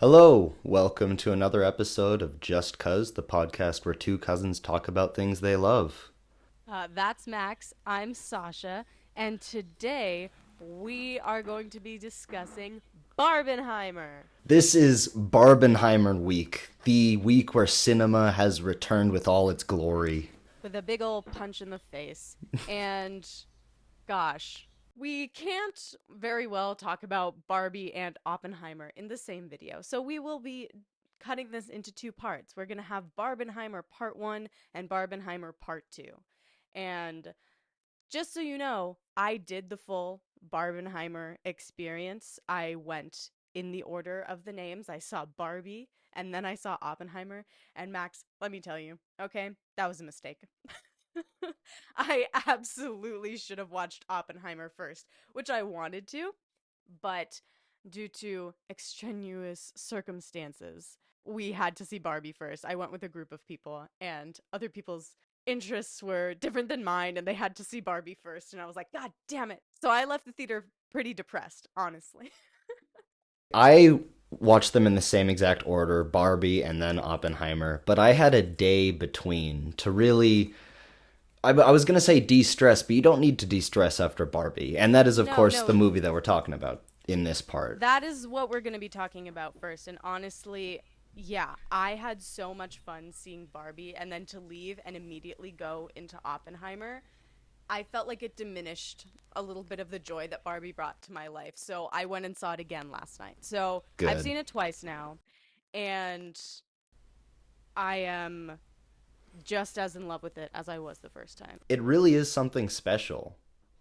Hello, welcome to another episode of Just Cuz, the podcast where two cousins talk about things they love. That's Max. I'm Sasha. And today we are going to be discussing Barbenheimer This is Barbenheimer week, the week where cinema has returned with all its glory. with a big old punch in the face. And gosh, we can't very well talk about Barbie and Oppenheimer in the same video. So we will be cutting this into two parts. We're going to have Barbenheimer Part 1 and Barbenheimer Part 2. And just so you know, I did the full Barbenheimer experience. I went in the order of the names. I saw Barbie and then I saw Oppenheimer. And Max, let me tell you, okay, that was a mistake. I absolutely should have watched Oppenheimer first, which I wanted to, but due to extraneous circumstances, we had to see Barbie first. I went with a group of people, and other people's interests were different than mine, and they had to see Barbie first. And I was like, God damn it. So I left the theater pretty depressed, honestly. I watched them in the same exact order, Barbie and then Oppenheimer, but I had a day between to really. I was going to say de-stress, but you don't need to de-stress after Barbie. And that is, of No, course, the no, movie that we're talking about in this part. that is what we're going to be talking about first. And honestly, yeah, I had so much fun seeing Barbie and then to leave and immediately go into Oppenheimer. I felt like it diminished a little bit of the joy that Barbie brought to my life. So I went and saw it again last night. So I've Good. seen it twice now, and I am just as in love with it as I was the first time. It really is something special.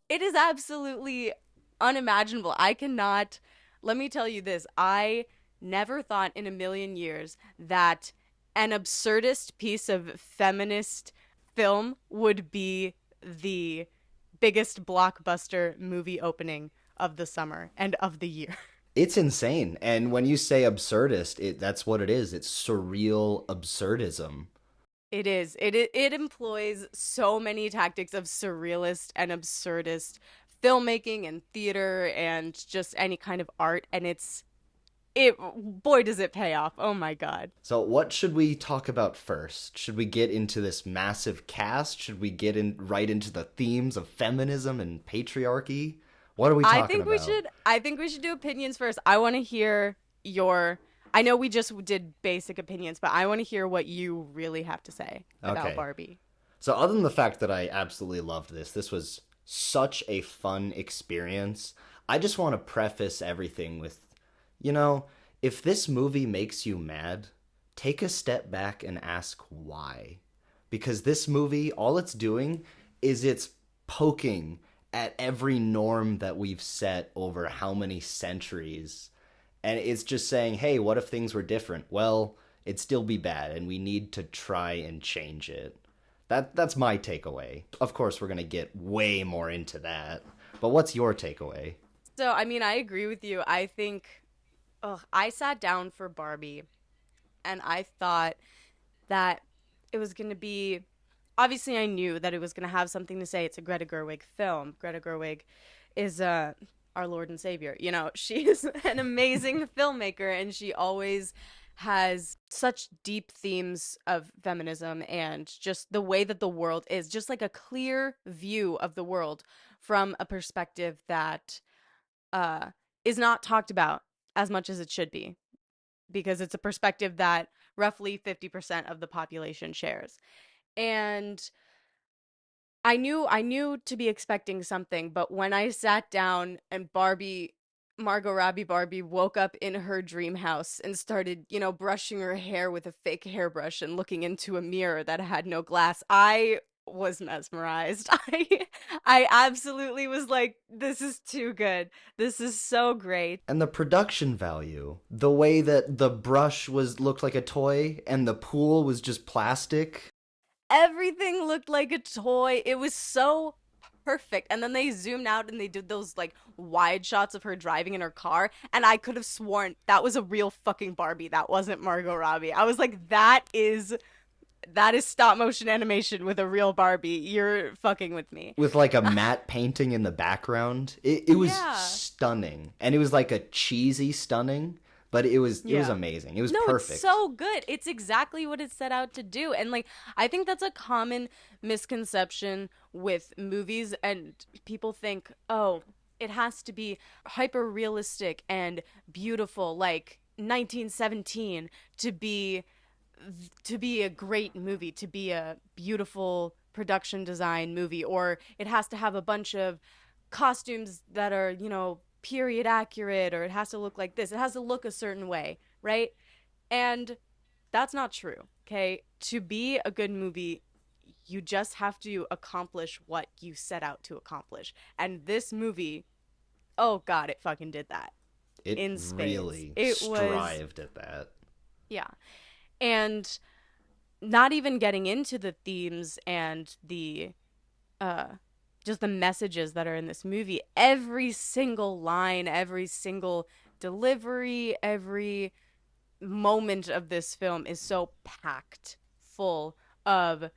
It is absolutely unimaginable. I cannot, let me tell you this. I never thought in a million years that an absurdist piece of feminist film would be the biggest blockbuster movie opening of the summer and of the year. It's insane. And when you say absurdist, that's what it is. It's surreal absurdism. It is. It employs so many tactics of surrealist and absurdist filmmaking and theater and just any kind of art, and it boy does it pay off. Oh my god. So, what should we talk about first? Should we get into this massive cast? Should we get in right into the themes of feminism and patriarchy? What are we talking about? I think we should do opinions first. I want to hear your I know we just did basic opinions, but I want to hear what you really have to say about Okay. Barbie. So, other than the fact that I absolutely loved this was such a fun experience. I just want to preface everything with, you know, if this movie makes you mad, take a step back and ask why. Because this movie, all it's doing is it's poking at every norm that we've set over how many centuries. And it's just saying, hey, what if things were different? Well, it'd still be bad, and we need to try and change it. That's my takeaway. Of course, we're gonna get way more into that. But what's your takeaway? So, I mean, I agree with you. I think I sat down for Barbie and I thought that it was going to be obviously I knew that it was going to have something to say. It's a Greta Gerwig film. Greta Gerwig is our Lord and Savior. You know, she is an amazing filmmaker and she always has such deep themes of feminism and just the way that the world is, just like a clear view of the world from a perspective that uh, is not talked about as much as it should be because it's a perspective that roughly 50% of the population shares. And I knew to be expecting something, but when I sat down and Margot Robbie Barbie woke up in her dream house and started, brushing her hair with a fake hairbrush and looking into a mirror that had no glass, I was mesmerized. I absolutely was like, this is too good. This is so great. And the production value, the way that the brush was looked like a toy and the pool was just plastic. Everything looked like a toy. It was so perfect. And then they zoomed out and they did those like wide shots of her driving in her car. And I could have sworn that was a real fucking Barbie. That wasn't Margot Robbie. I was like, that is stop motion animation with a real Barbie. You're fucking with me. With like a matte painting in the background. It was Yeah. stunning. And it was like a cheesy stunning. but it was Yeah. amazing. It was No, it's perfect. so good. It's exactly what it set out to do. And like I think that's a common misconception with movies and people think, "Oh, it has to be hyper realistic and beautiful like 1917 to be a great movie, to be a beautiful production design movie, or it has to have a bunch of costumes that are, period accurate, or it has to look like this. It has to look a certain way, right? And that's not true, okay? To be a good movie, you just have to accomplish what you set out to accomplish. And this movie, oh God, it fucking did that It in spades. really It was, strived at that. yeah. And not even getting into the themes and the uh just the messages that are in this movie. Every single line, every single delivery, every moment of this film is so packed full of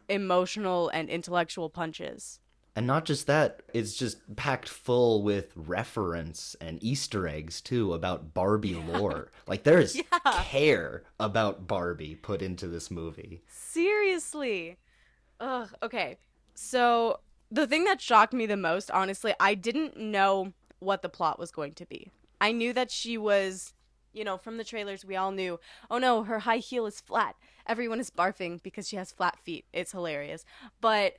emotional and intellectual punches. And not just that, it's just packed full with reference and Easter eggs too about Barbie Yeah. lore. Like there is Yeah. care about Barbie put into this movie. Seriously. Ugh, okay. So the thing that shocked me the most, honestly, I didn't know what the plot was going to be. I knew that she was, from the trailers, we all knew, oh no, her high heel is flat. Everyone is barfing because she has flat feet. It's hilarious. But,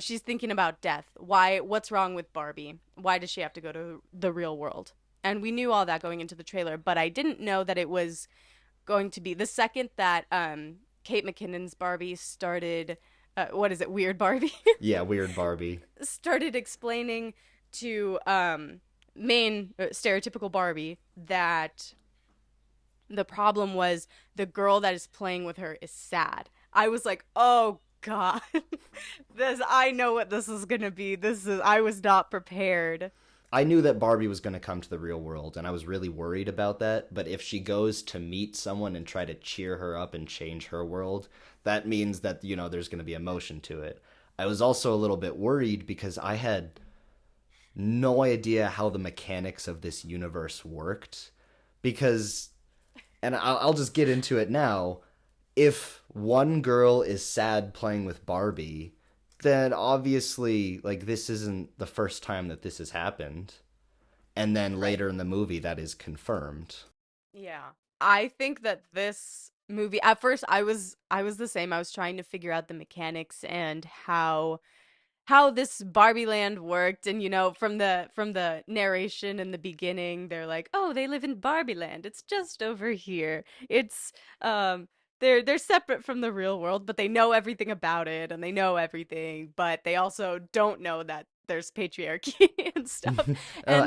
she's thinking about death. What's wrong with Barbie? Why does she have to go to the real world? And we knew all that going into the trailer, but I didn't know that it was going to be the second that Kate McKinnon's Barbie started. What is it? Weird Barbie Yeah, weird Barbie. started explaining to main stereotypical Barbie that the problem was the girl that is playing with her is sad. I was like, oh God, this I know what this is gonna be. I was not prepared. I knew that Barbie was going to come to the real world, and I was really worried about that. But if she goes to meet someone and try to cheer her up and change her world, that means that, there's going to be emotion to it. I was also a little bit worried because I had no idea how the mechanics of this universe worked. Because, and I'll just get into it now, if one girl is sad playing with Barbie, then obviously, like, this isn't the first time that this has happened. And then Right. later in the movie, that is confirmed. Yeah. I think that this movie at first I was the same. I was trying to figure out the mechanics and how this Barbie land worked, and from the narration in the beginning they're like, "Oh, they live in Barbie land. It's just over here." It's they're separate from the real world, but they know everything about it and they know everything, but they also don't know that there's patriarchy and stuff. And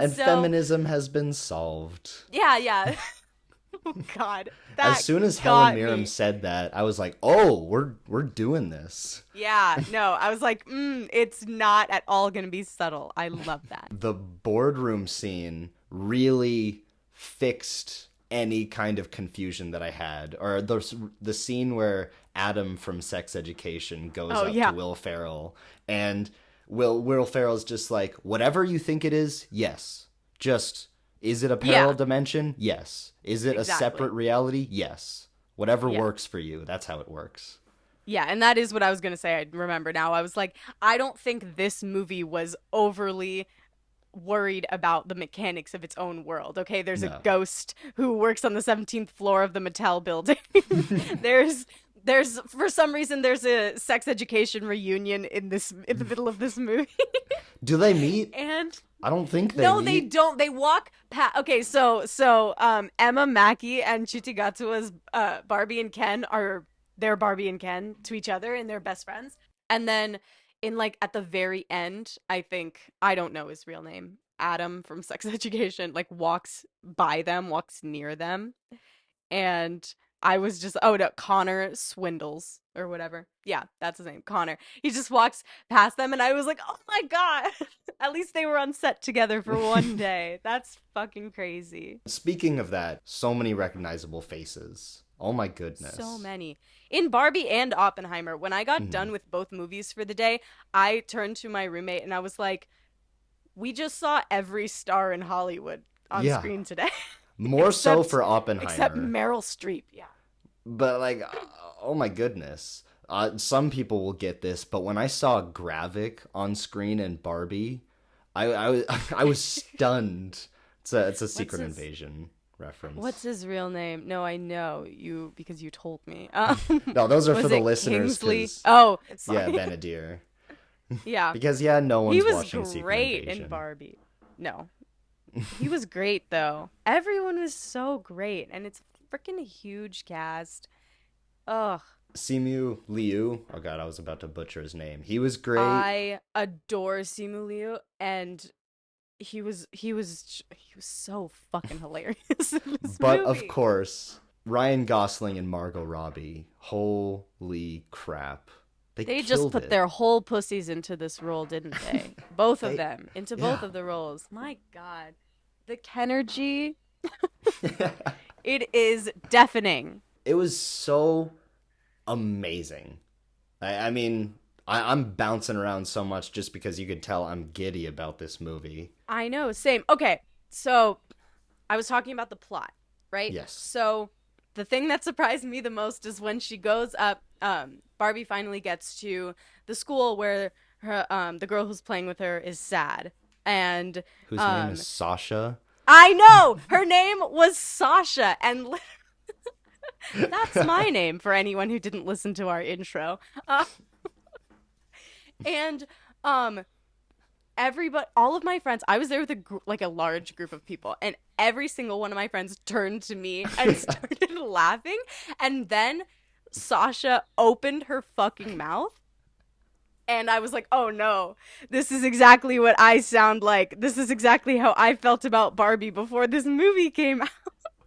And so, feminism has been solved. yeah, yeah. Oh God, As that soon as Helen got Mirren me. said that, I was like, "Oh, we're doing this." Yeah, no, I was like, it's not at all gonna be subtle. I love that. The boardroom scene really fixed any kind of confusion that I had, or the scene where Adam from Sex Education goes Oh up to yeah, Will Ferrell, and Will Ferrell's just like, whatever you think it is, yes. Just, is it a parallel yeah, dimension? Yes. Is it a separate exactly. reality? Yes. Whatever Yeah, works for you, that's how it works. yeah, and that is what I was gonna say. I remember now. I was like, I don't think this movie was overly worried about the mechanics of its own world. Okay, there's a No. ghost who works on the 17th floor of the Mattel building. there's there's for some reason there's a sex education reunion in the middle of this movie. Do they meet? And I don't think they no, they meet. don't. They walk past. Okay, so Emma Mackey and Chutigatsu's Barbie and Ken are their Barbie and Ken to each other, and they're best friends. And then in like at the very end, I think I don't know his real name. Adam from Sex Education like walks by them, walks near them, and I was just, oh no, Connor Swindles or whatever. Yeah, that's his name, Connor. He just walks past them, and I was like, oh my God, at least they were on set together for one day. That's fucking crazy. Speaking of that, so many recognizable faces. Oh my So goodness. many. In Barbie and Oppenheimer, when I got Mhm. done with both movies for the day, I turned to my roommate and I was like, we just saw every star in Hollywood on Yeah. screen today. More so except for except Oppenheimer. Meryl Streep. Yeah. But like, oh my goodness. Some people will get this, but when I saw Gravik on screen in Barbie, I was I was stunned. It's a What's Secret his Invasion What's reference. his real name? No, I know you because you told me. No, those are for Was the it listeners, Kingsley? because Oh, yeah, sorry. Benadir. Yeah. Because yeah, no He one's was watching Secret great in Invasion. Barbie. No. He was great though. Everyone was so great and it's freaking a huge cast. Ugh. Simu Liu. Oh god, I was about to butcher his name. He was great. I adore Simu Liu and he was so fucking hilarious in this But of movie. course, Ryan Gosling and Margot Robbie. Holy crap. They They just killed put it. their whole pussies into this role, didn't they? Both of They them into both yeah. of the roles. My God, the Kenergy, it is deafening. It was so amazing. I mean, I'm bouncing around so much just because you could tell I'm giddy about this movie. I know, same. Okay, so I was talking about the plot, right? Yes. So the thing that surprised me the most is when she goes up. Barbie finally gets to the school where the girl who's playing with her is sad, and Whose name is um, Sasha? I know her name was Sasha, and that's my name for anyone who didn't listen to our intro. Uh, and um, everybody, all of my friends, I was there with like a large group of people, and every single one of my friends turned to me and started laughing. And then Sasha opened her fucking mouth. And I was like, oh no, this is exactly what I sound like. This is exactly how I felt about Barbie before this movie came out.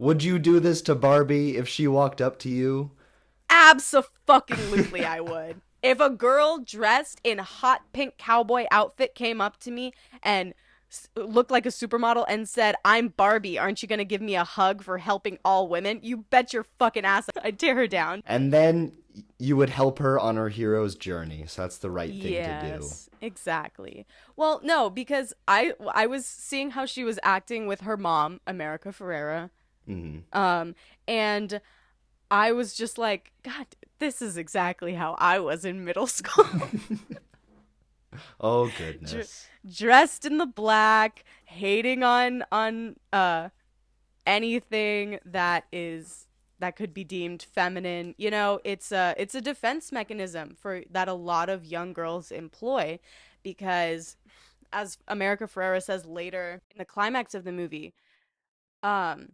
Would you do this to Barbie if she walked up to you? Abso-fucking-lutely I would. If a girl dressed in hot pink cowboy outfit came up to me and looked like a supermodel and said, "I'm Barbie, aren't you going to give me a hug for helping all women?" You bet your fucking ass I'd tear her down. And then you would help her on her hero's journey. So that's the right thing to do. Yes, exactly. Well, no, because I was seeing how she was acting with her mom, America Ferrera. Hmm. Um and I was just like, God, this is exactly how I was in middle school. Oh Dr- goodness. Dressed in the black, hating on anything that could be deemed feminine. You know, it's a defense mechanism for that a lot of young girls employ because as America Ferrera says later in the climax of the movie, um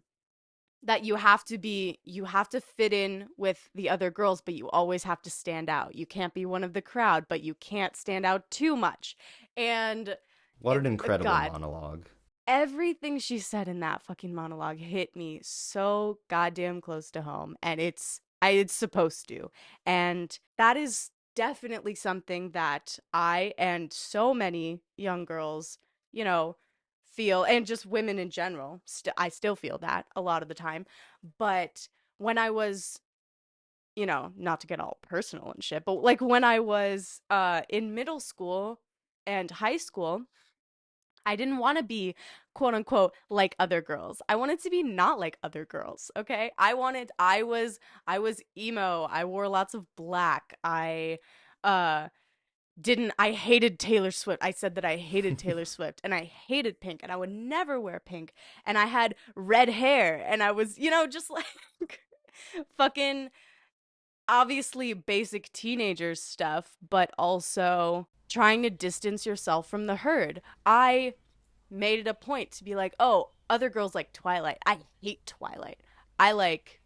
that you have to fit in with the other girls, but you always have to stand out. You can't be one of the crowd, but you can't stand out too much. And What an incredible God, monologue. everything she said in that fucking monologue hit me so goddamn close to home, and it's supposed to. And that is definitely something that I and so many young girls, you know, feel, and just women in general. I still feel that a lot of the time. But when I was, not to get all personal and shit, but like when I was in middle school and high school, I didn't want to be quote unquote like other girls. I wanted to be not like other girls, okay? I was emo. I wore lots of black. Uh I hated Taylor Swift. I said that I hated Taylor Swift and I hated pink and I would never wear pink. And I had red hair and I was, just like fucking obviously basic teenager stuff, but also trying to distance yourself from the herd. I made it a point to be like, oh, other girls like Twilight. I hate Twilight. I like,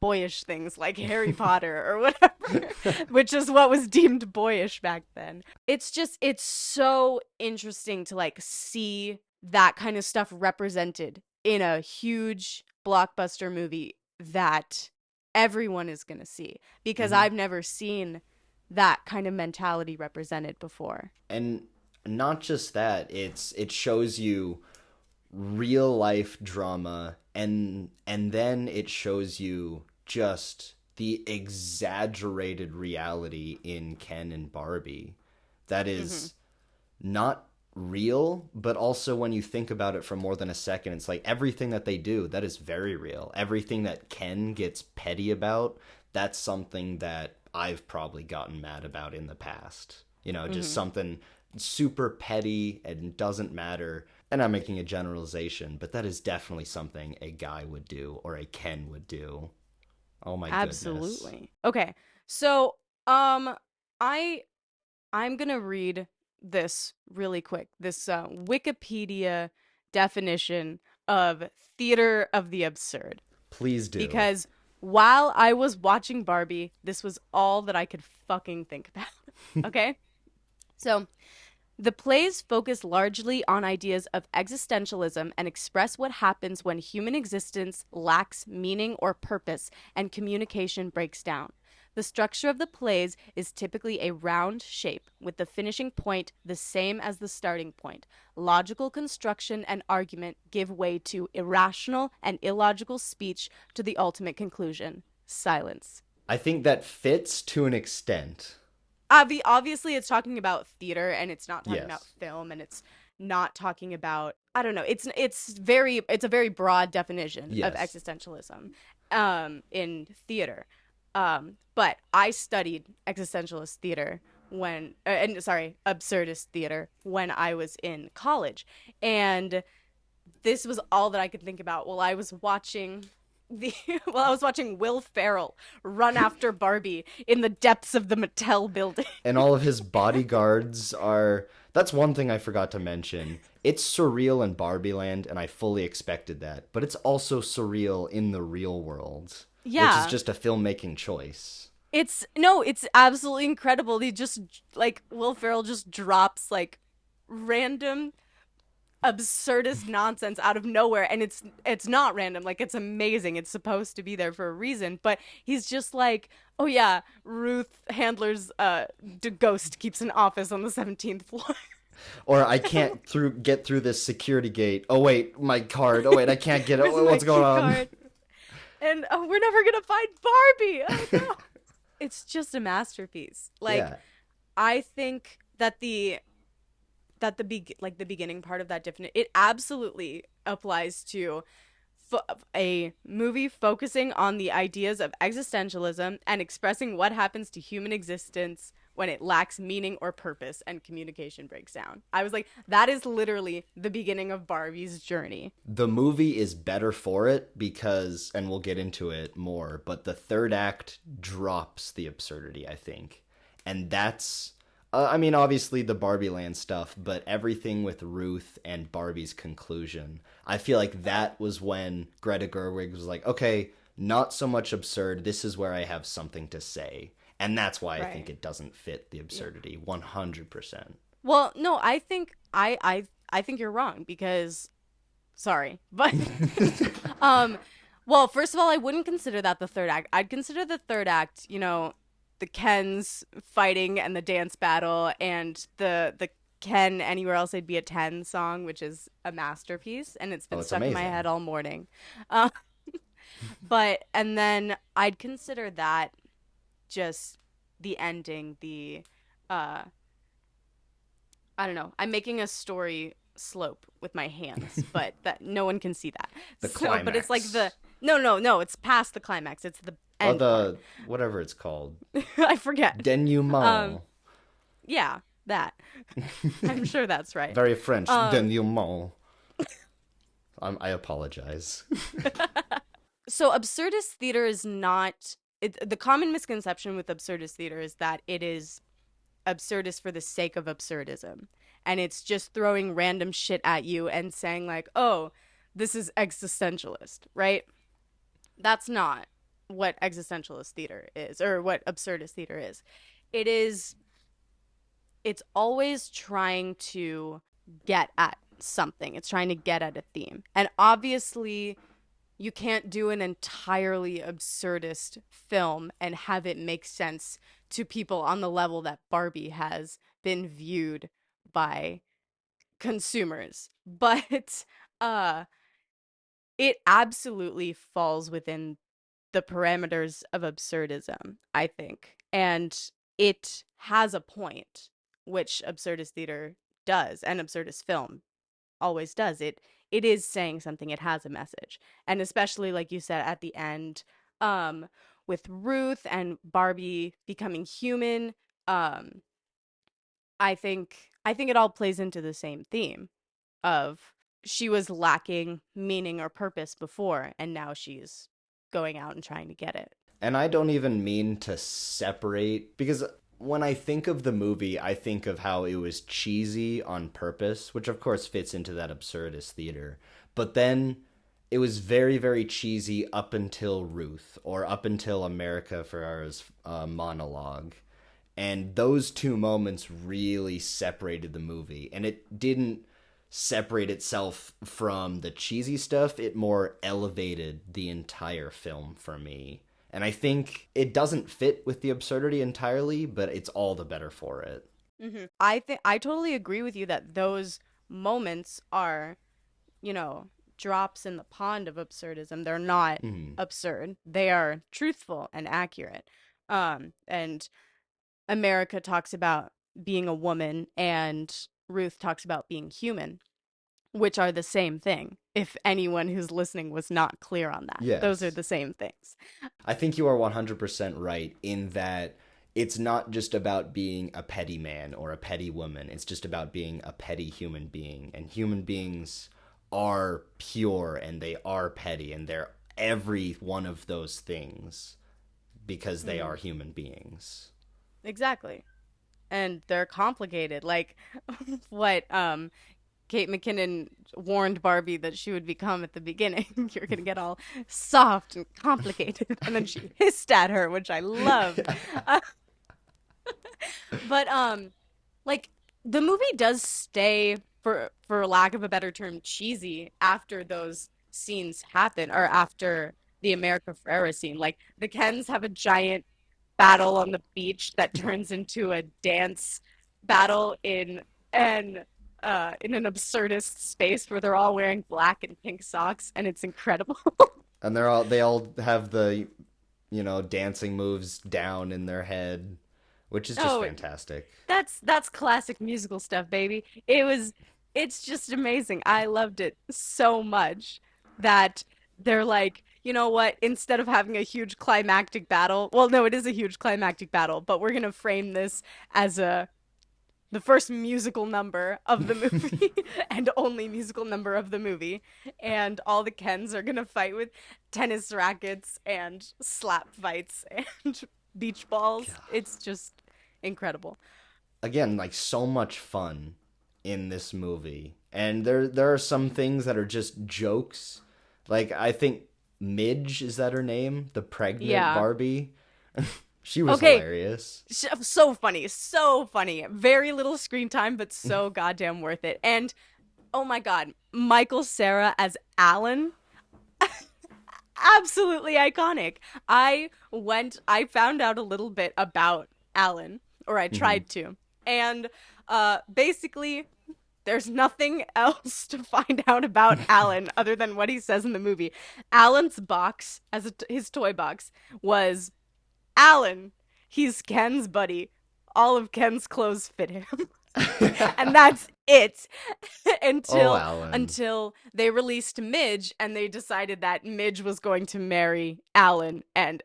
boyish things like Harry Potter or whatever, which is what was deemed boyish back then. It's so interesting to like see that kind of stuff represented in a huge blockbuster movie that everyone is going to see because Hmm. I've never seen that kind of mentality represented before. And not just that, it shows you real life drama, and then it shows you just the exaggerated reality in Ken and Barbie that Mhm. is not real, but also when you think about it for more than a second, it's like everything that they do, that is very real. Everything that Ken gets petty about, that's something that I've probably gotten mad about in the past. You know, just Hmm. something super petty and doesn't matter. And I'm making a generalization, but that is definitely something a guy would do or a Ken would do. Oh my goodness. Absolutely. Okay. So, um, I I'm gonna read this really quick. This Wikipedia definition of theater of the absurd. Please do. Because while I was watching Barbie, this was all that I could fucking think about. Okay? So, the plays focus largely on ideas of existentialism and express what happens when human existence lacks meaning or purpose and communication breaks down. The structure of the plays is typically a round shape, with the finishing point the same as the starting point. Logical construction and argument give way to irrational and illogical speech to the ultimate conclusion silence. I think that fits to an extent. Obviously it's talking about theater and it's not talking about Yes. film and it's not talking about I don't know. It's a very broad definition of Yes. existentialism in theater. But I studied existentialist theater when and sorry, absurdist theater when I was in college. And this was all that I could think about while I was watching the while I was watching Will Ferrell run after Barbie in the depths of the Mattel building. And all of his bodyguards are. That's one thing I forgot to mention. It's surreal in Barbie Land, and I fully expected that. But it's also surreal in the real world, which is Yeah. just a filmmaking choice. It's no, it's absolutely incredible. He just like Will Ferrell just drops like random absurdist nonsense out of nowhere and it's not random, like it's amazing, it's supposed to be there for a reason, but he's just like, oh yeah, Ruth Handler's ghost keeps an office on the 17th floor. Or I can't get through this security gate. Oh wait, my card. Oh wait, I can't get it. Where's Oh, my what's going key on? card? And we're never gonna find Barbie. Oh no. It's just a masterpiece. Like Yeah. I think that the beginning part of that definition, it absolutely applies to a movie focusing on the ideas of existentialism and expressing what happens to human existence when it lacks meaning or purpose and communication breaks down. I was like, that is literally the beginning of Barbie's journey. The movie is better for it because, and we'll get into it more, but the third act drops the absurdity, I think. And that's, I mean, obviously the Barbie Land stuff, but everything with Ruth and Barbie's conclusion. I feel like that was when Greta Gerwig was like, okay, not so much absurd. This is where I have something to say. And that's why I think Right. it doesn't fit the Yeah. absurdity 100%. Well, no, I think I think you're wrong because sorry, but um well, first of all, I wouldn't consider that the third act. I'd consider the third act, the Kens fighting and the dance battle and the Ken Anywhere Else I'd Be a 10 song, which is a masterpiece and it's Oh, been it's stuck in my amazing. head all morning. Uh, but and then I'd consider that just the ending, the uh I don't know. I'm making a story slope with my hands, but that no one can see that. The So, but it's like the climax. no, no, no, it's past the climax. It's the Oh, end part. the, whatever it's called. I forget. Um, Denouement. yeah, that. I'm sure that's right. Very French. Um, Denouement. I apologize. so absurdist theater is not the common misconception with absurdist theater is that it is absurdist for the sake of absurdism. And it's just throwing random shit at you and saying like, "Oh, this is existentialist," right? That's not what existentialist theater is or what absurdist theater is. It is it's always trying to get at something. It's trying to get at a theme. And obviously you can't do an entirely absurdist film and have it make sense to people on the level that Barbie has been viewed by consumers. But uh it absolutely falls within the parameters of absurdism, I think. And it has a point, which absurdist theater does, and absurdist film always does. It is saying something. It has a message. And especially like you said at the end, um, with Ruth and Barbie becoming human, um, I think it all plays into the same theme of she was lacking meaning or purpose before, and now she's going out and trying to get it. And I don't even mean to separate, because when I think of the movie, I think of how it was cheesy on purpose, which of course fits into that absurdist theater. But then it was very, very cheesy up until Ruth, or up until America Ferrera's monologue. And those two moments really separated the movie. And it didn't separate itself from the cheesy stuff, it more elevated the entire film for me. And I think it doesn't fit with the absurdity entirely, but it's all the better for it. I totally agree with you that those moments are, you know, drops in the pond of absurdism. They're not Mhm. absurd. They are truthful and accurate. And America talks about being a woman and Ruth talks about being human, which are the same thing. If anyone who's listening was not clear on that, those are Yes. the same things. I think you are 100% right in that it's not just about being a petty man or a petty woman. It's just about being a petty human being. And human beings are pure and they are petty and they're every one of those things because they Hmm. are human beings. Exactly. And they're complicated. Like what Kate McKinnon warned Barbie that she would become at the beginning. You're gonna get all soft and complicated, and then she hissed at her, which I loved. Uh, but like the movie does stay, for lack of a better term, cheesy after those scenes happen, or after the America Ferrera scene. Like the Kens have a giant battle on the beach that turns into a dance battle in an absurdist space where they're all wearing black and pink socks, and it's incredible. And they all have the, dancing moves down in their head, which is just Oh, fantastic. that's classic musical stuff, baby. It's just amazing. I loved it so much that they're like, you know what? Instead of having a huge climactic battle, well, no, it is a huge climactic battle, but we're gonna frame this as a the first musical number of the movie and only musical number of the movie. And all the Kens are gonna fight with tennis rackets and slap fights and beach balls. It's just incredible. Again, like so much fun in this movie. And there are some things that are just jokes. Like I think Midge, is that her name? The pregnant Yeah. Barbie. She was Okay. hilarious. So funny. So funny. Very little screen time, but so goddamn worth it. And oh my God, Michael Cera as Alan, absolutely iconic. I found out a little bit about Alan, or I Hmm. tried to. And basically there's nothing else to find out about Alan other than what he says in the movie. Alan's box, his toy box, was Alan. He's Ken's buddy. All of Ken's clothes fit him. And that's it Oh, until Alan. until they released Midge and they decided that Midge was going to marry Alan and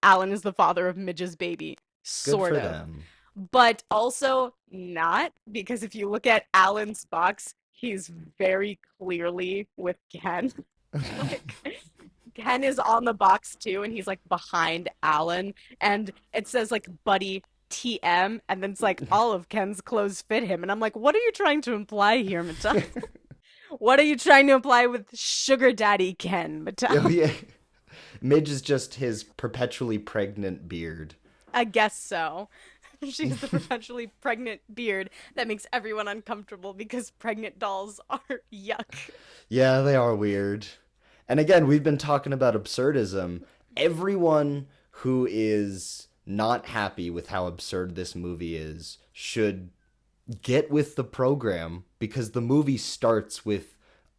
Alan is the father of Midge's baby, Good sort for of. them. But also not, because if you look at Alan's box, he's very clearly with Ken. Like Ken is on the box too, and he's like behind Alan, and it says like Buddy TM, and then it's like all of Ken's clothes fit him, and I'm like, what are you trying to imply here, Mattel? What are you trying to imply with Sugar Daddy Ken, Oh Mattel? yeah. Midge is just his perpetually pregnant beard. I guess so. She's the perpetually pregnant beard that makes everyone uncomfortable because pregnant dolls are yuck. Yeah, they are weird. And again, we've been talking about absurdism. Everyone who is not happy with how absurd this movie is should get with the program, because the movie starts with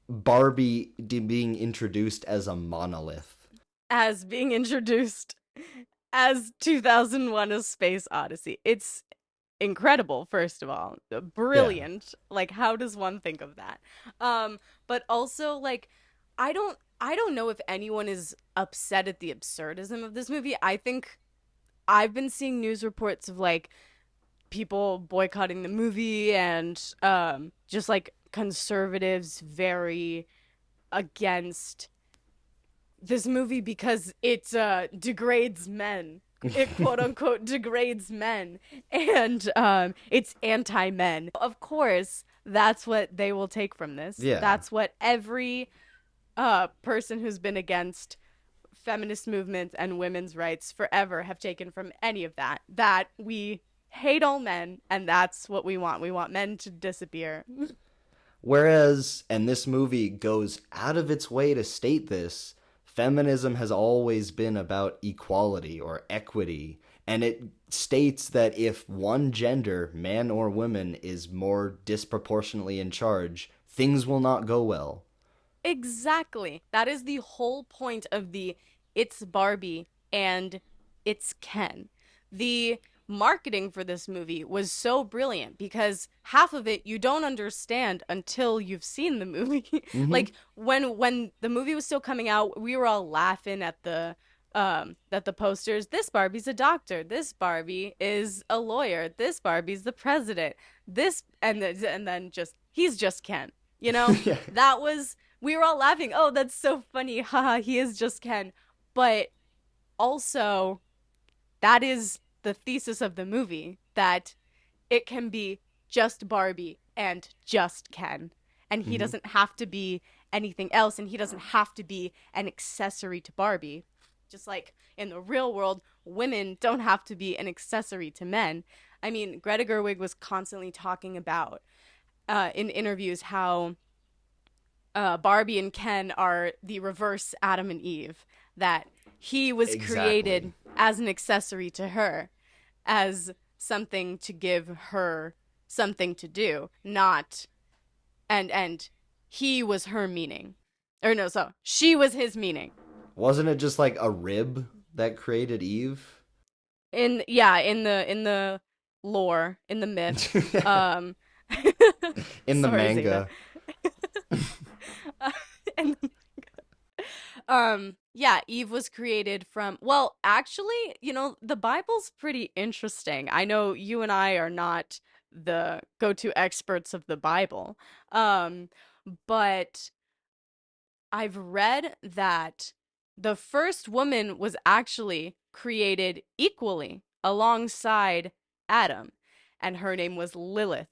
Barbie being introduced as a monolith. As being introduced as 2001: A Space Odyssey. incredible, first of all. Yeah. Brilliant. Like, how does one think of that? But also, like, I don't know if anyone is upset at the absurdism of this movie. I think I've been seeing news reports of like people boycotting the movie and just like conservatives very against this movie because it degrades men. It quote unquote degrades men and it's anti men. Of course, that's what they will take from this. Yeah. That's what every person who's been against feminist movement and women's rights forever have taken from any of that. That we hate all men and that's what we want. We want men to disappear. Whereas, and this movie goes out of its way to state this, feminism has always been about equality or equity. And it states that if one gender, man or woman, is more disproportionately in charge, things will not go well. Exactly. That is the whole point of the It's Barbie and It's Ken. The marketing for this movie was so brilliant because half of it you don't understand until you've seen the movie. Mm-hmm. Like when the movie was still coming out, we were all laughing at the posters. This Barbie's a doctor. This Barbie is a lawyer. This Barbie's the president. This and then just he's just Ken. You know? Yeah. That was we were all laughing. Oh, that's so funny. Haha, he is just Ken. But also, that is the thesis of the movie that it can be just Barbie and just Ken. And he Mm-hmm. doesn't have to be anything else, and he doesn't have to be an accessory to Barbie. Just like in the real world, women don't have to be an accessory to men. I mean, Greta Gerwig was constantly talking about in interviews how Barbie and Ken are the reverse Adam and Eve, that he was Exactly. created as an accessory to her, as something to give her something to do, not and he was her meaning. Or no, so she was his meaning. Wasn't it just like a rib that created Eve? In yeah, in the lore, in the myth. Um In the sorry, Zeta. manga. and yeah, Eve was created from well, actually, the Bible's pretty interesting. I know you and I are not the go-to experts of the Bible. Um but I've read that the first woman was actually created equally alongside Adam, and her name was Lilith.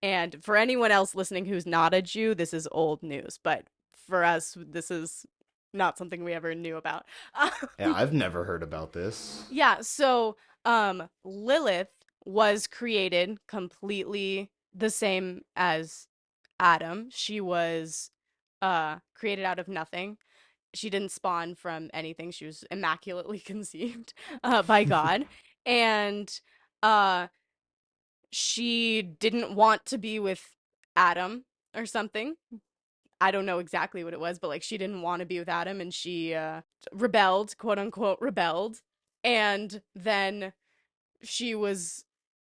And for anyone else listening who's not a Jew, this is old news, but for us, this is not something we ever knew about. Yeah, I've never heard about this. Yeah, so Lilith was created completely the same as Adam. She was created out of nothing. She didn't spawn from anything. She was immaculately conceived by God. And uh she didn't want to be with Adam or something. I don't know exactly what it was, but like she didn't want to be with Adam and she rebelled, quote unquote rebelled. And then she was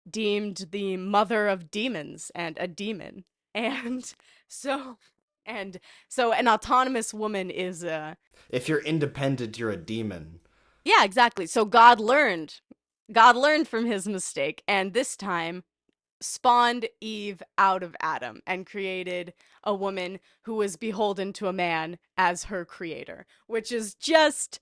deemed the mother of demons and a demon. And so and so an autonomous woman is If you're independent, you're a demon. yeah, exactly. So God learned from his mistake and this time spawned Eve out of Adam and created a woman who was beholden to a man as her creator, which is just,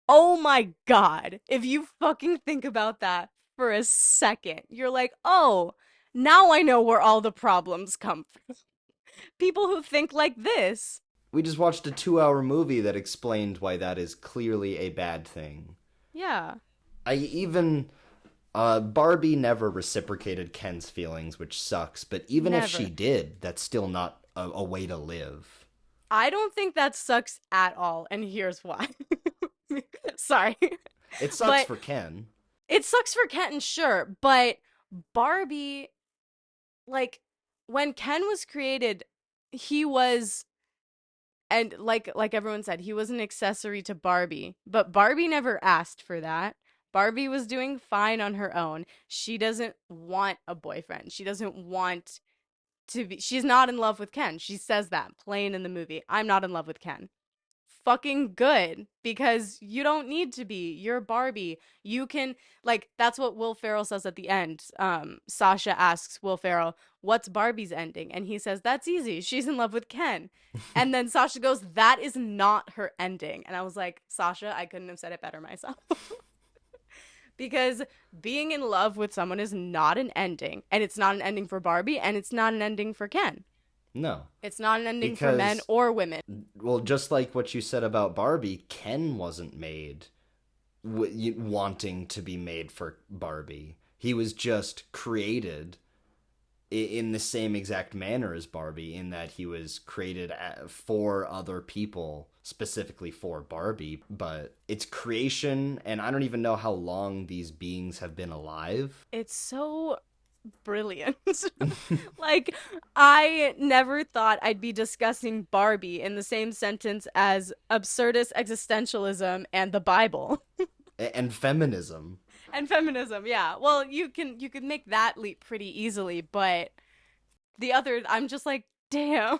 oh my God. If you fucking think about that for a second, you're like, oh, now I know where all the problems come from. People who think like this. We just watched a 2 hour movie that explained why that is clearly a bad thing. Yeah, I even. Barbie never reciprocated Ken's feelings, which sucks, but even if she never. did, that's still not a way to live. I don't think that sucks at all, and here's why. Sorry. It sucks But for Ken. it sucks for Kenton, sure, but Barbie, like, when Ken was created, he was, and like everyone said, he was an accessory to Barbie, but Barbie never asked for that. Barbie was doing fine on her own. She doesn't want a boyfriend. She doesn't want to be, she's not in love with Ken. She says that plain in the movie. I'm not in love with Ken. Fucking good, because you don't need to be. You're Barbie. You can, like, that's what Will Ferrell says at the end. Sasha asks Will Ferrell, "What's Barbie's ending?" And he says, "That's easy. She's in love with Ken." And then Sasha goes, "That is not her ending." And I was like, Sasha, I couldn't have said it better myself. Because being in love with someone is not an ending, and it's not an ending for Barbie, and it's not an ending for Ken. No, It's not an ending for men because, or women. well, just like what you said about Barbie, Ken wasn't made wanting to be made for Barbie. He was just created in the same exact manner as Barbie, in that he was created for other people, specifically for Barbie. But it's creation, and I don't even know how long these beings have been alive. It's so brilliant. Like, I never thought I'd be discussing Barbie in the same sentence as absurdist existentialism and the Bible. And feminism. And feminism, yeah. Well, you can make that leap pretty easily, but the other, I'm just like, damn.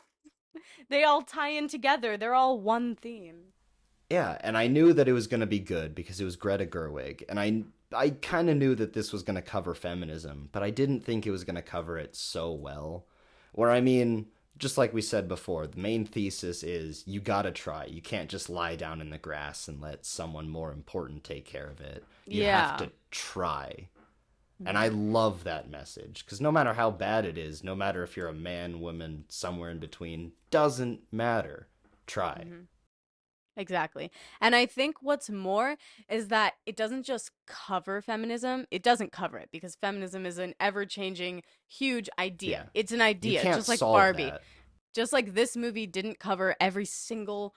They all tie in together. They're all one theme. Yeah, and I knew that it was going to be good because it was Greta Gerwig, and I kind of knew that this was going to cover feminism, but I didn't think it was going to cover it so well. Where, I mean, just like we said before, the main thesis is you got to try. You can't just lie down in the grass and let someone more important take care of it. You have Yeah. to try. And I love that message, because no matter how bad it is, no matter if you're a man, woman, somewhere in between, doesn't matter. Try. Mm-hmm. Exactly. And I think what's more is that it doesn't just cover feminism. It doesn't cover it because feminism is an ever changing, huge Yeah. idea. It's an You idea, can't just like solve Barbie. that. Just like this movie didn't cover every single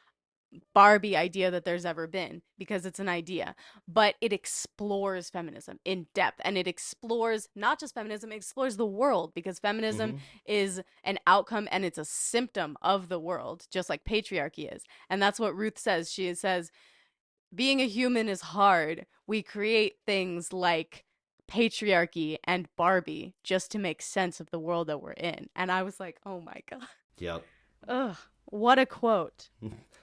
Barbie idea that there's ever been because it's an idea, but it explores feminism in depth, and it explores not just feminism, it explores the world because feminism Hmm. is an outcome and it's a symptom of the world, just like patriarchy is. And that's what Ruth says. She says, being a human is hard. We create things like patriarchy and Barbie just to make sense of the world that we're in. And I was like, oh my God. Yep. Ugh, what a quote.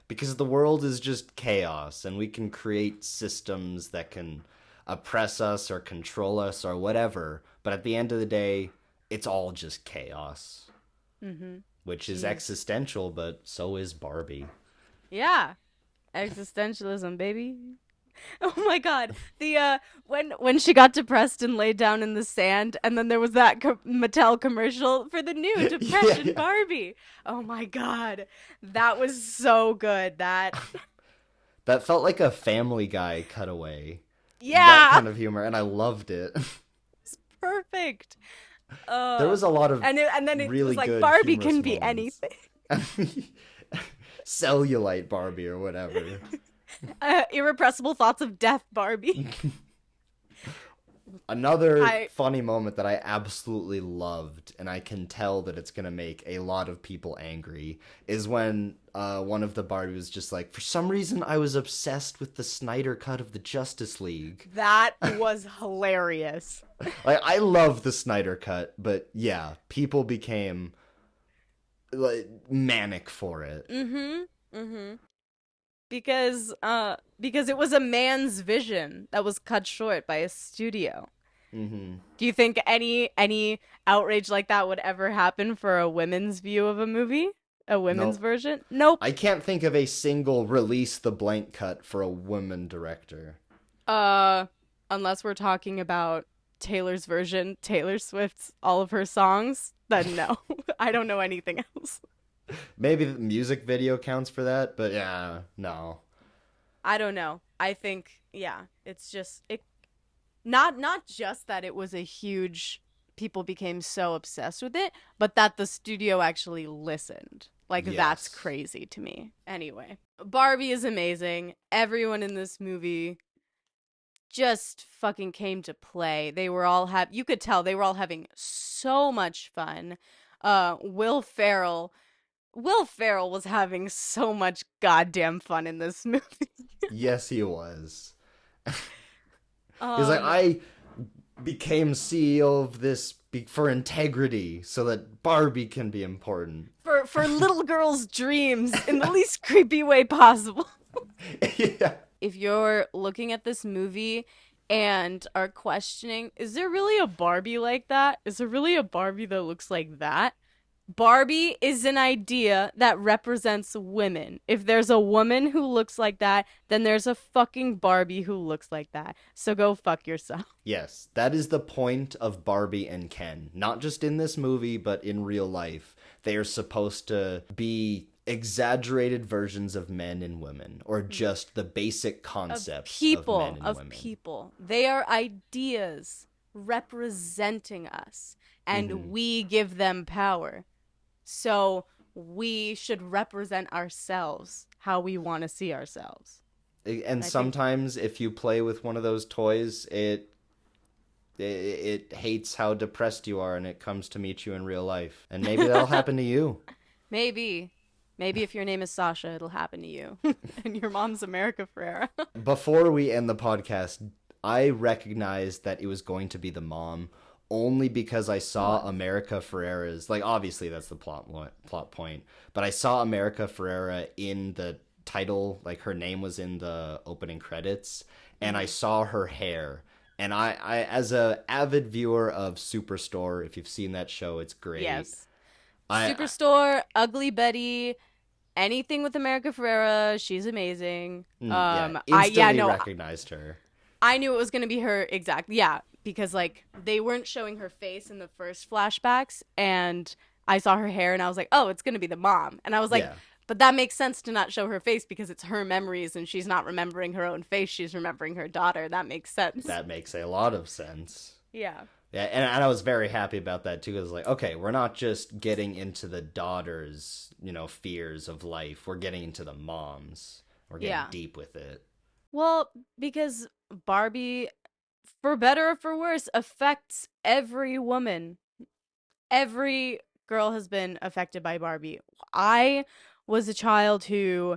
Because the world is just chaos, and we can create systems that can oppress us or control us or whatever, but at the end of the day, it's all just chaos, Mm-hmm. which is Jeez. existential, but so is Barbie. Yeah. Existentialism, baby. Oh my God. The when she got depressed and laid down in the sand, and then there was that Mattel commercial for the new Yeah, depression yeah. Barbie. Oh my God. That was so good. That That felt like a Family Guy cutaway. That yeah, kind of humor, and I loved it. it's perfect. There was a lot of And then it was really like good Barbie humorous can be moments. anything. Cellulite Barbie or whatever. Irrepressible thoughts of death Barbie. Another I funny moment that I absolutely loved, and I can tell that it's gonna make a lot of people angry, is when one of the Barbie was just like, for some reason I was obsessed with the Snyder cut of the Justice League. That was hilarious. Like, I love the Snyder cut, but yeah, people became like manic for it. Mm-hmm. Mm-hmm. Because it was a man's vision that was cut short by a studio. Hmm. Do you think any outrage like that would ever happen for a women's view of a movie? A women's Nope. version? Nope. I can't think of a single release the blank cut for a woman director. Uh unless we're talking about Taylor's version, Taylor Swift's all of her songs, then no. I don't know anything else. Maybe the music video counts for that, but yeah, no. I don't know. I think yeah, it's just it not just that it was a huge people became so obsessed with it, but that the studio actually listened. Like that's Yes. crazy to me. Anyway, Barbie is amazing. Everyone in this movie just fucking came to play. They were all you could tell they were all having so much fun. Will Ferrell was having so much goddamn fun in this movie. Yes, he was. He's Oh like, no. I became CEO of this for integrity so that Barbie can be important. For little girls' dreams in the least creepy way possible. Yeah. If you're looking at this movie and are questioning, is there really a Barbie like that? Is there really a Barbie that looks like that? Barbie is an idea that represents women. If there's a woman who looks like that, then there's a fucking Barbie who looks like that. So go fuck yourself. Yes, that is the point of Barbie and Ken. Not just in this movie, but in real life. They are supposed to be exaggerated versions of men and women, or just the basic concepts of men and Of women. people. They are ideas representing us, and Hmm. we give them power. So we should represent ourselves how we want to see ourselves. And And I think, sometimes, if you play with one of those toys, it hates how depressed you are, and it comes to meet you in real life. And maybe that'll happen to you. maybe, maybe if your name is Sasha, it'll happen to you. And your mom's America Ferrera. Before we end the podcast, I recognized that it was going to be the mom only because I saw What? America Ferrera's, like, obviously that's the plot point, but I saw America Ferrera in the title, like her name was in the opening credits, and I Mm-hmm. saw her hair. And I as a avid viewer of Superstore, if you've seen that show, it's great. Yes. I Superstore, Ugly Betty, anything with America Ferrera, she's amazing. yeah, I yeah, instantly no, recognized her. I knew it was gonna be her exact. Yeah, because like they weren't showing her face in the first flashbacks, and I saw her hair, and I was like, oh, it's gonna be the mom, and I was like, Yeah, but that makes sense to not show her face because it's her memories, and she's not remembering her own face; she's remembering her daughter. That makes sense. that makes a lot of sense. Yeah. Yeah, and I was very happy about that too. Because like, okay, we're not just getting into the daughter's, fears of life. We're getting into the mom's. We're getting Yeah. deep with it. Well, because Barbie, for better or for worse, affects every woman. Every girl has been affected by Barbie. I was a child who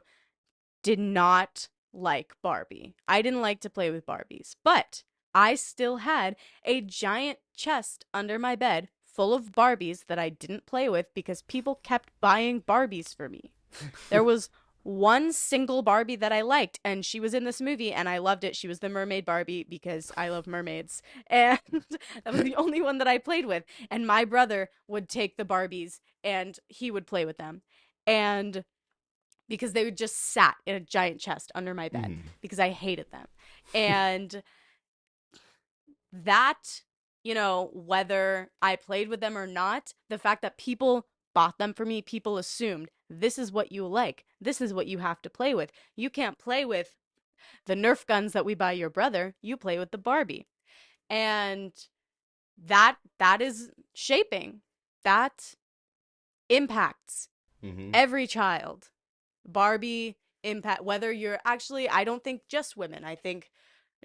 did not like Barbie. I didn't like to play with Barbies, but I still had a giant chest under my bed full of Barbies that I didn't play with because people kept buying Barbies for me. There was one single Barbie that I liked, and she was in this movie, and I loved it. She was the mermaid Barbie because I love mermaids. And that was the only one that I played with. And my brother would take the Barbies and he would play with them. And because they would just sat in a giant chest under my bed Mhm. because I hated them. And that, whether I played with them or not, the fact that people bought them for me, people assumed this is what you like. This is what you have to play with. You can't play with the Nerf guns that we buy your brother. You play with the Barbie. And that is shaping. That impacts Mhm. every child. Barbie impact whether you're actually I don't think just women. I think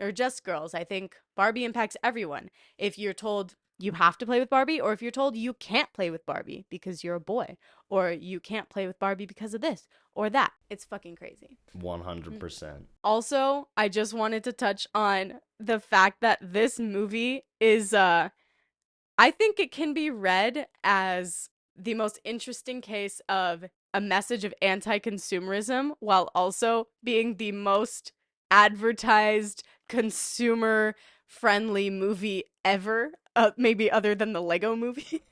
or just girls. I think Barbie impacts everyone. If you're told you have to play with Barbie or if you're told you can't play with Barbie because you're a boy or you can't play with Barbie because of this or that. It's fucking crazy. 100%. Also, I just wanted to touch on the fact that this movie is I think it can be read as the most interesting case of a message of anti consumerism while also being the most advertised consumer friendly movie ever. Maybe other than the Lego movie.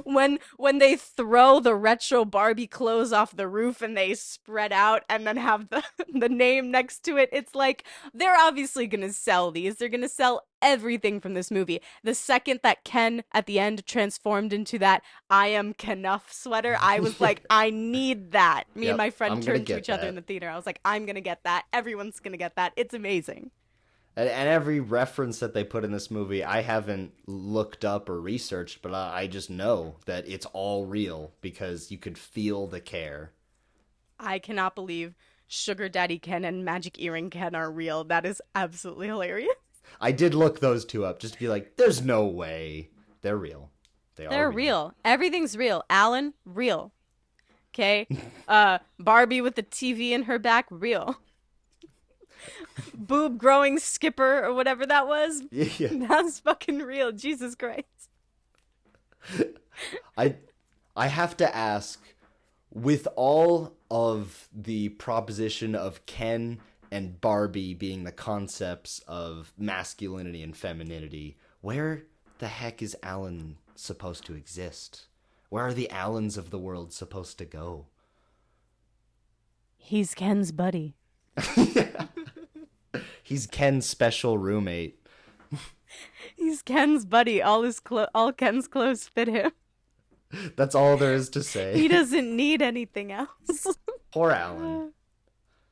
When they throw the retro Barbie clothes off the roof and they spread out and then have the the name next to it, it's like they're obviously gonna sell these. They're gonna sell everything from this movie. The second that Ken at the end transformed into that I am Knuff sweater, I was like, I need that. Me and Yep, my friend I'm gonna turned to get each other in that. the theater. I was like, I'm gonna get that. Everyone's gonna get that. It's amazing. And every reference that they put in this movie, I haven't looked up or researched, but I just know that it's all real because you could feel the care. I cannot believe Sugar Daddy Ken and Magic Earring Ken are real. That is absolutely hilarious. I did look those two up just to be like, there's no way. They're real. They are They're real. real. Everything's real. Alan, real. Okay? Barbie with the TV in her back, real. boob growing skipper or whatever that was. Yeah. That's fucking real. Jesus Christ. I I have to ask, with all of the proposition of Ken and Barbie being the concepts of masculinity and femininity, where the heck is Alan supposed to exist? Where are the Allens of the world supposed to go? He's Ken's buddy. He's Ken's special roommate. He's Ken's buddy. All Ken's clothes fit him. That's all there is to say. He doesn't need anything else. Poor Alan.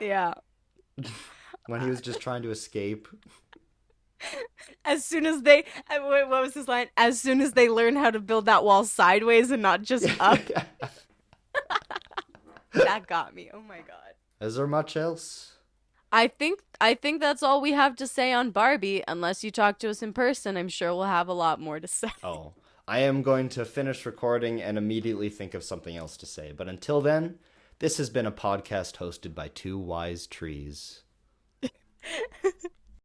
Yeah. When he was just trying to escape. As soon as what was his line? As soon as they learn how to build that wall sideways and not just up. That got me. Oh my god. Is there much else? I think that's all we have to say on Barbie. Unless you talk to us in person, I'm sure we'll have a lot more to say. Oh, I am going to finish recording and immediately think of something else to say. But until then, this has been a podcast hosted by two wise trees.